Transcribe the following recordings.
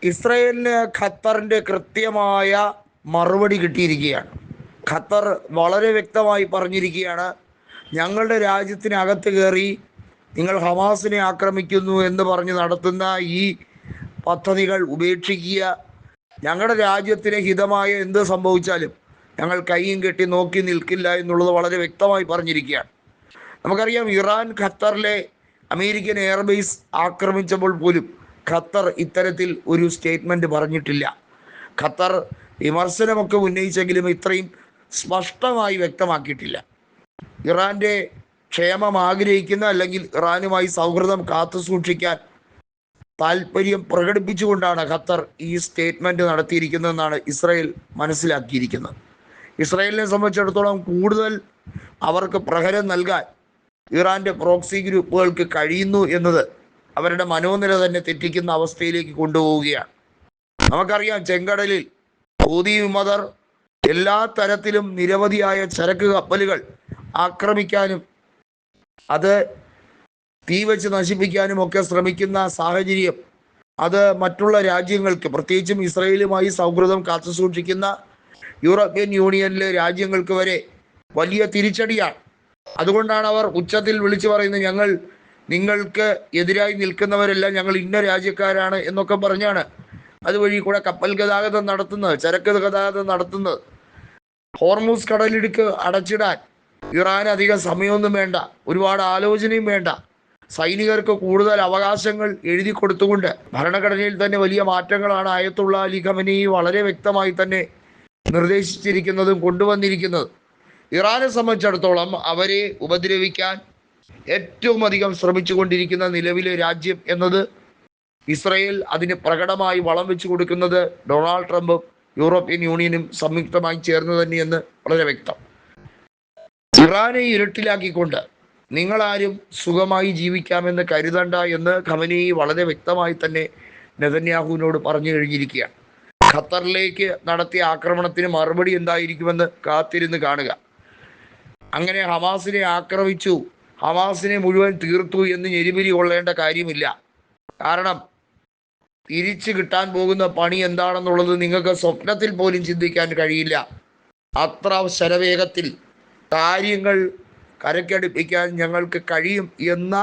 ഇസ്രയേലിന് ഖത്തറിൻ്റെ കൃത്യമായ മറുപടി കിട്ടിയിരിക്കുകയാണ്. ഖത്തർ വളരെ വ്യക്തമായി പറഞ്ഞിരിക്കുകയാണ്, ഞങ്ങളുടെ രാജ്യത്തിനകത്ത് കയറി നിങ്ങൾ ഹമാസിനെ ആക്രമിക്കുന്നു എന്ന് പറഞ്ഞ് നടത്തുന്ന ഈ പദ്ധതികൾ ഉപേക്ഷിക്കുക. ഞങ്ങളുടെ രാജ്യത്തിന് ഹിതമായ എന്ത് സംഭവിച്ചാലും ഞങ്ങൾ കൈയും കെട്ടി നോക്കി നിൽക്കില്ല എന്നുള്ളത് വളരെ വ്യക്തമായി പറഞ്ഞിരിക്കുകയാണ്. നമുക്കറിയാം, ഇറാൻ ഖത്തറിലെ അമേരിക്കൻ എയർബേസ് ആക്രമിച്ചപ്പോൾ പോലും ഖത്തർ ഇത്തരത്തിൽ ഒരു സ്റ്റേറ്റ്മെൻറ്റ് പറഞ്ഞിട്ടില്ല. ഖത്തർ വിമർശനമൊക്കെ ഉന്നയിച്ചെങ്കിലും ഇത്രയും സ്പഷ്ടമായി വ്യക്തമാക്കിയിട്ടില്ല. ഇറാൻ്റെ ക്ഷേമം ആഗ്രഹിക്കുന്ന, അല്ലെങ്കിൽ ഇറാനുമായി സൗഹൃദം കാത്തു സൂക്ഷിക്കാൻ താല്പര്യം പ്രകടിപ്പിച്ചുകൊണ്ടാണ് ഖത്തർ ഈ സ്റ്റേറ്റ്മെൻറ്റ് നടത്തിയിരിക്കുന്നതെന്നാണ് ഇസ്രായേൽ മനസ്സിലാക്കിയിരിക്കുന്നത്. ഇസ്രായേലിനെ സംബന്ധിച്ചിടത്തോളം കൂടുതൽ അവർക്ക് പ്രഹരം നൽകാൻ ഇറാൻ്റെ പ്രോക്സി ഗ്രൂപ്പുകൾക്ക് കഴിയുന്നു എന്നത് അവരുടെ മനോനില തന്നെ തെറ്റിക്കുന്ന അവസ്ഥയിലേക്ക് കൊണ്ടുപോവുകയാണ്. നമുക്കറിയാം, ചെങ്കടലിൽ ഹൂതി വിമതർ എല്ലാ തരത്തിലും നിരവധിയായ ചരക്ക് കപ്പലുകൾ ആക്രമിക്കാനും അത് തീ വെച്ച് നശിപ്പിക്കാനും ഒക്കെ ശ്രമിക്കുന്ന സാഹചര്യം അത് മറ്റുള്ള രാജ്യങ്ങൾക്ക്, പ്രത്യേകിച്ചും ഇസ്രായേലുമായി സൗഹൃദം കാത്തുസൂക്ഷിക്കുന്ന യൂറോപ്യൻ യൂണിയനിലെ രാജ്യങ്ങൾക്ക് വരെ വലിയ തിരിച്ചടിയാണ്. അതുകൊണ്ടാണ് അവർ ഉച്ചത്തിൽ വിളിച്ചു പറയുന്നത്, നിങ്ങൾക്ക് എതിരായി നിൽക്കുന്നവരെല്ലാം ഞങ്ങൾ ഇന്ന രാജ്യക്കാരാണ് എന്നൊക്കെ പറഞ്ഞാണ് അതുവഴി കൂടെ കപ്പൽ ഗതാഗതം നടത്തുന്നത്, ചരക്ക് ഗതാഗതം നടത്തുന്നത്. ഹോർമൂസ് കടലിടുക്ക് അടച്ചിടാൻ ഇറാൻ അധികം സമയമൊന്നും വേണ്ട, ഒരുപാട് ആലോചനയും വേണ്ട. സൈനികർക്ക് കൂടുതൽ അവകാശങ്ങൾ എഴുതി കൊടുത്തുകൊണ്ട് ഭരണഘടനയിൽ തന്നെ വലിയ മാറ്റങ്ങളാണ് ആയത്തുള്ള അലി ഖമനേയി വളരെ വ്യക്തമായി തന്നെ നിർദ്ദേശിച്ചിരിക്കുന്നതും കൊണ്ടുവന്നിരിക്കുന്നതും. ഇറാനെ സംബന്ധിച്ചിടത്തോളം അവരെ ഉപദ്രവിക്കാൻ ഏറ്റവും അധികം ശ്രമിച്ചുകൊണ്ടിരിക്കുന്ന നിലവിലെ രാജ്യം എന്നത് ഇസ്രായേൽ, അതിന് പ്രകടമായി വളം വെച്ചു കൊടുക്കുന്നത് ഡൊണാൾഡ് ട്രംപും യൂറോപ്യൻ യൂണിയനും സംയുക്തമായി ചേർന്ന് തന്നെയെന്ന് വളരെ വ്യക്തം. ഇറാനെ ഇരുട്ടിലാക്കിക്കൊണ്ട് നിങ്ങളാരും സുഖമായി ജീവിക്കാമെന്ന് കരുതണ്ട എന്ന് ഖമനേയി വളരെ വ്യക്തമായി തന്നെ നെതന്യാഹുവിനോട് പറഞ്ഞു കഴിഞ്ഞിരിക്കുകയാണ്. ഖത്തറിലേക്ക് നടത്തിയ ആക്രമണത്തിന് മറുപടി എന്തായിരിക്കുമെന്ന് കാത്തിരുന്ന് കാണുക. അങ്ങനെ ഹമാസിനെ ആക്രമിച്ചു, ഹമാസിനെ മുഴുവൻ തീർത്തു എന്ന് ഞെരിപിരി കൊള്ളേണ്ട കാര്യമില്ല. കാരണം തിരിച്ചു കിട്ടാൻ പോകുന്ന പണി എന്താണെന്നുള്ളത് നിങ്ങൾക്ക് സ്വപ്നത്തിൽ പോലും ചിന്തിക്കാൻ കഴിയില്ല. അത്ര ശരവേഗത്തിൽ കാര്യങ്ങൾ കരക്കടുപ്പിക്കാൻ ഞങ്ങൾക്ക് കഴിയും എന്ന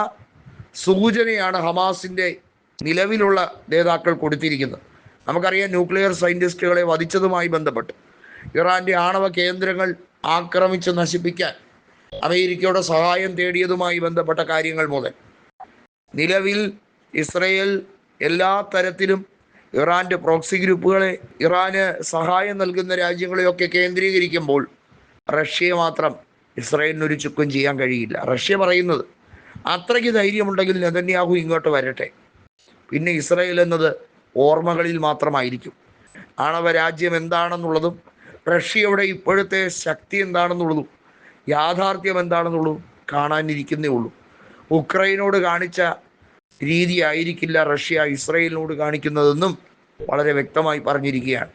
സൂചനയാണ് ഹമാസിൻ്റെ നിലവിലുള്ള നേതാക്കൾ കൊടുത്തിരിക്കുന്നത്. നമുക്കറിയാം, ന്യൂക്ലിയർ സയൻറ്റിസ്റ്റുകളെ വധിച്ചതുമായി ബന്ധപ്പെട്ട് ഇറാൻ്റെ ആണവ കേന്ദ്രങ്ങൾ ആക്രമിച്ച് നശിപ്പിക്കാൻ അമേരിക്കയുടെ സഹായം തേടിയതുമായി ബന്ധപ്പെട്ട കാര്യങ്ങൾ മുതൽ നിലവിൽ ഇസ്രയേൽ എല്ലാ തരത്തിലും ഇറാൻ്റെ പ്രോക്സി ഗ്രൂപ്പുകളെ, ഇറാന് സഹായം നൽകുന്ന രാജ്യങ്ങളെയൊക്കെ കേന്ദ്രീകരിക്കുമ്പോൾ റഷ്യയെ മാത്രം ഇസ്രായേലിനൊരു ചുക്കും ചെയ്യാൻ കഴിയില്ല. റഷ്യ പറയുന്നത്, അത്രയ്ക്ക് ധൈര്യമുണ്ടെങ്കിൽ നെതന്യാഹു ഇങ്ങോട്ട് വരട്ടെ, പിന്നെ ഇസ്രായേൽ എന്നത് ഓർമ്മകളിൽ മാത്രമായിരിക്കും. ആണവ രാജ്യം എന്താണെന്നുള്ളതും റഷ്യയുടെ ഇപ്പോഴത്തെ ശക്തി എന്താണെന്നുള്ളതും യാഥാർത്ഥ്യം എന്താണെന്നുള്ളതും കാണാനിരിക്കുന്നേ ഉള്ളൂ. ഉക്രൈനോട് കാണിച്ച രീതി ആയിരിക്കില്ല റഷ്യ ഇസ്രായേലിനോട് കാണിക്കുന്നതെന്നും വളരെ വ്യക്തമായി പറഞ്ഞിരിക്കുകയാണ്.